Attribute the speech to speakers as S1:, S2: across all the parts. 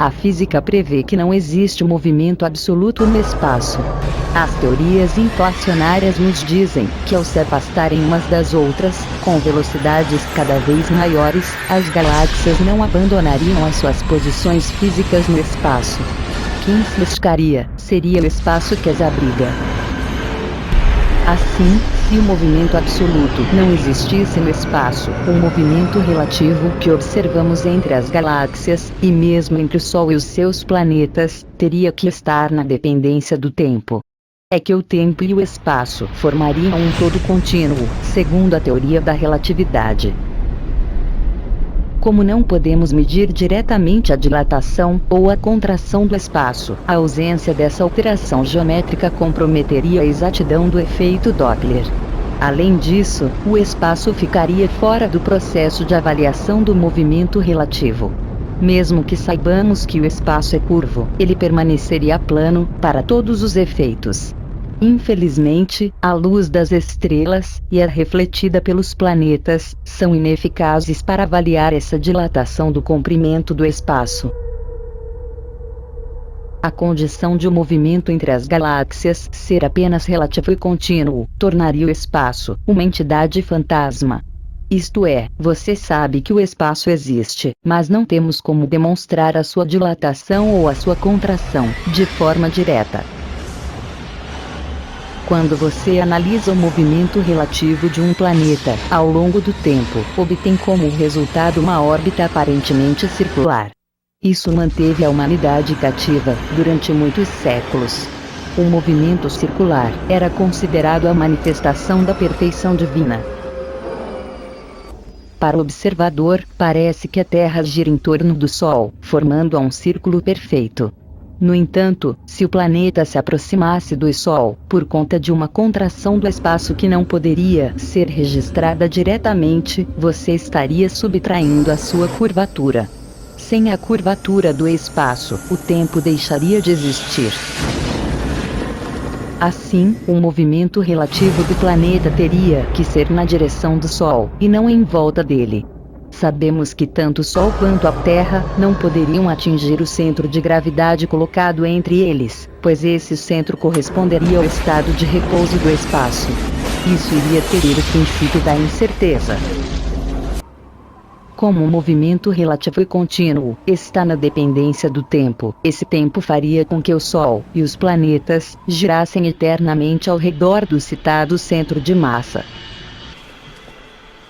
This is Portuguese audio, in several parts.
S1: A física prevê que não existe movimento absoluto no espaço. As teorias inflacionárias nos dizem que ao se afastarem umas das outras, com velocidades cada vez maiores, as galáxias não abandonariam as suas posições físicas no espaço. Quem se esticaria seria o espaço que as abriga. Assim, se o movimento absoluto não existisse no espaço, o movimento relativo que observamos entre as galáxias, e mesmo entre o Sol e os seus planetas, teria que estar na dependência do tempo. É que o tempo e o espaço formariam um todo contínuo, segundo a teoria da relatividade. Como não podemos medir diretamente a dilatação ou a contração do espaço, a ausência dessa alteração geométrica comprometeria a exatidão do efeito Doppler. Além disso, o espaço ficaria fora do processo de avaliação do movimento relativo. Mesmo que saibamos que o espaço é curvo, ele permaneceria plano para todos os efeitos. Infelizmente, a luz das estrelas, e a refletida pelos planetas, são ineficazes para avaliar essa dilatação do comprimento do espaço. A condição de um movimento entre as galáxias ser apenas relativo e contínuo tornaria o espaço uma entidade fantasma. Isto é, você sabe que o espaço existe, mas não temos como demonstrar a sua dilatação ou a sua contração de forma direta. Quando você analisa o movimento relativo de um planeta ao longo do tempo, obtém como resultado uma órbita aparentemente circular. Isso manteve a humanidade cativa durante muitos séculos. O movimento circular era considerado a manifestação da perfeição divina. Para o observador, parece que a Terra gira em torno do Sol, formando um círculo perfeito. No entanto, se o planeta se aproximasse do Sol, por conta de uma contração do espaço que não poderia ser registrada diretamente, você estaria subtraindo a sua curvatura. Sem a curvatura do espaço, o tempo deixaria de existir. Assim, o movimento relativo do planeta teria que ser na direção do Sol, e não em volta dele. Sabemos que tanto o Sol quanto a Terra não poderiam atingir o centro de gravidade colocado entre eles, pois esse centro corresponderia ao estado de repouso do espaço. Isso iria ferir o princípio da incerteza. Como o movimento relativo e contínuo está na dependência do tempo, esse tempo faria com que o Sol e os planetas girassem eternamente ao redor do citado centro de massa.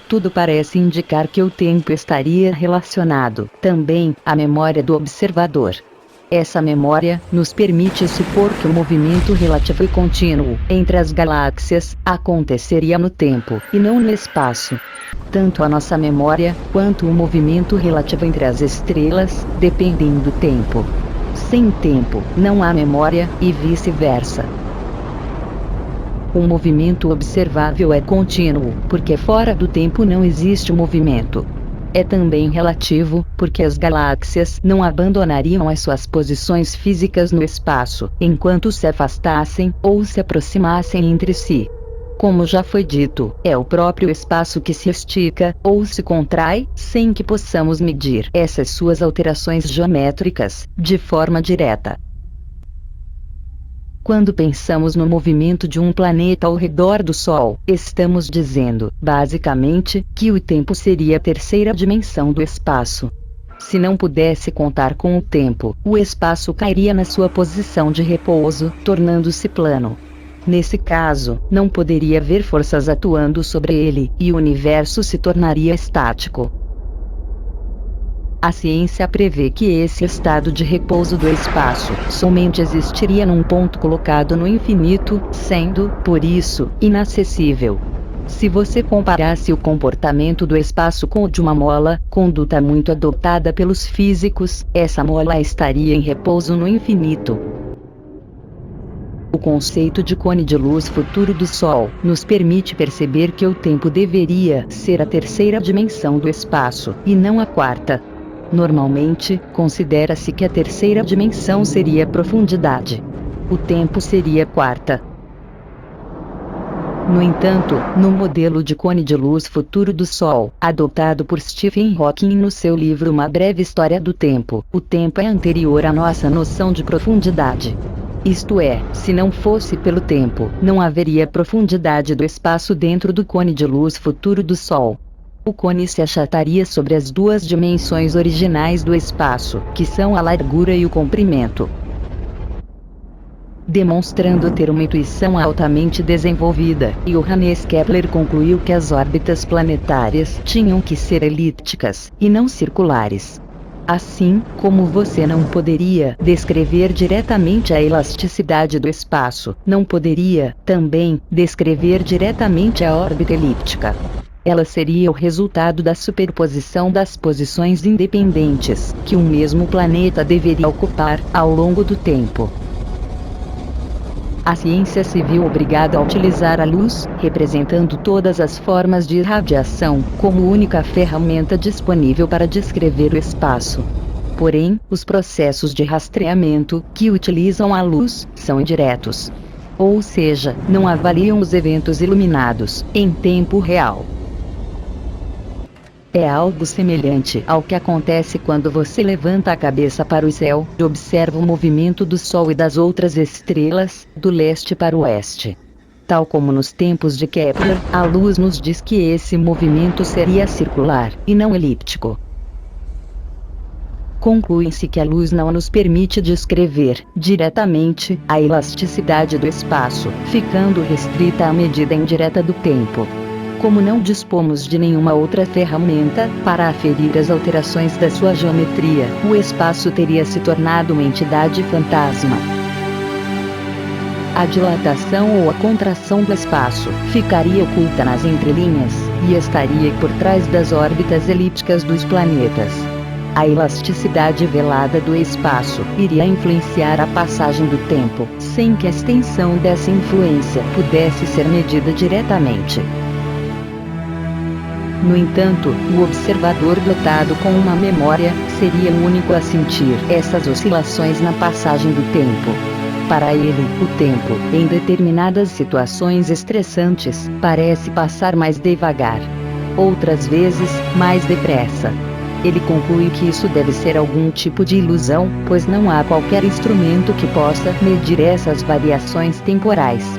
S1: Tudo parece indicar que o tempo estaria relacionado também à memória do observador. Essa memória nos permite supor que o movimento relativo e contínuo entre as galáxias aconteceria no tempo e não no espaço. Tanto a nossa memória quanto o movimento relativo entre as estrelas dependem do tempo. Sem tempo, não há memória, e vice-versa. O movimento observável é contínuo, porque fora do tempo não existe movimento. É também relativo, porque as galáxias não abandonariam as suas posições físicas no espaço, enquanto se afastassem ou se aproximassem entre si. Como já foi dito, é o próprio espaço que se estica ou se contrai, sem que possamos medir essas suas alterações geométricas de forma direta. Quando pensamos no movimento de um planeta ao redor do Sol, estamos dizendo, basicamente, que o tempo seria a terceira dimensão do espaço. Se não pudesse contar com o tempo, o espaço cairia na sua posição de repouso, tornando-se plano. Nesse caso, não poderia haver forças atuando sobre ele, e o universo se tornaria estático. A ciência prevê que esse estado de repouso do espaço somente existiria num ponto colocado no infinito, sendo, por isso, inacessível. Se você comparasse o comportamento do espaço com o de uma mola, conduta muito adotada pelos físicos, essa mola estaria em repouso no infinito. O conceito de cone de luz futuro do Sol nos permite perceber que o tempo deveria ser a terceira dimensão do espaço, e não a quarta. Normalmente, considera-se que a terceira dimensão seria a profundidade. O tempo seria a quarta. No entanto, no modelo de cone de luz futuro do Sol, adotado por Stephen Hawking no seu livro Uma Breve História do Tempo, o tempo é anterior à nossa noção de profundidade. Isto é, se não fosse pelo tempo, não haveria profundidade do espaço dentro do cone de luz futuro do Sol. O cone se achataria sobre as duas dimensões originais do espaço, que são a largura e o comprimento. Demonstrando ter uma intuição altamente desenvolvida, Johannes Kepler concluiu que as órbitas planetárias tinham que ser elípticas, e não circulares. Assim, como você não poderia descrever diretamente a elasticidade do espaço, não poderia, também, descrever diretamente a órbita elíptica. Ela seria o resultado da superposição das posições independentes, que um mesmo planeta deveria ocupar, ao longo do tempo. A ciência se viu obrigada a utilizar a luz, representando todas as formas de radiação, como única ferramenta disponível para descrever o espaço. Porém, os processos de rastreamento, que utilizam a luz, são indiretos. Ou seja, não avaliam os eventos iluminados, em tempo real. É algo semelhante ao que acontece quando você levanta a cabeça para o céu e observa o movimento do Sol e das outras estrelas, do leste para o oeste. Tal como nos tempos de Kepler, a luz nos diz que esse movimento seria circular, e não elíptico. Conclui-se que a luz não nos permite descrever, diretamente, a elasticidade do espaço, ficando restrita à medida indireta do tempo. Como não dispomos de nenhuma outra ferramenta para aferir as alterações da sua geometria, o espaço teria se tornado uma entidade fantasma. A dilatação ou a contração do espaço ficaria oculta nas entrelinhas, e estaria por trás das órbitas elípticas dos planetas. A elasticidade velada do espaço iria influenciar a passagem do tempo, sem que a extensão dessa influência pudesse ser medida diretamente. No entanto, o observador dotado com uma memória seria o único a sentir essas oscilações na passagem do tempo. Para ele, o tempo, em determinadas situações estressantes, parece passar mais devagar. Outras vezes, mais depressa. Ele conclui que isso deve ser algum tipo de ilusão, pois não há qualquer instrumento que possa medir essas variações temporais.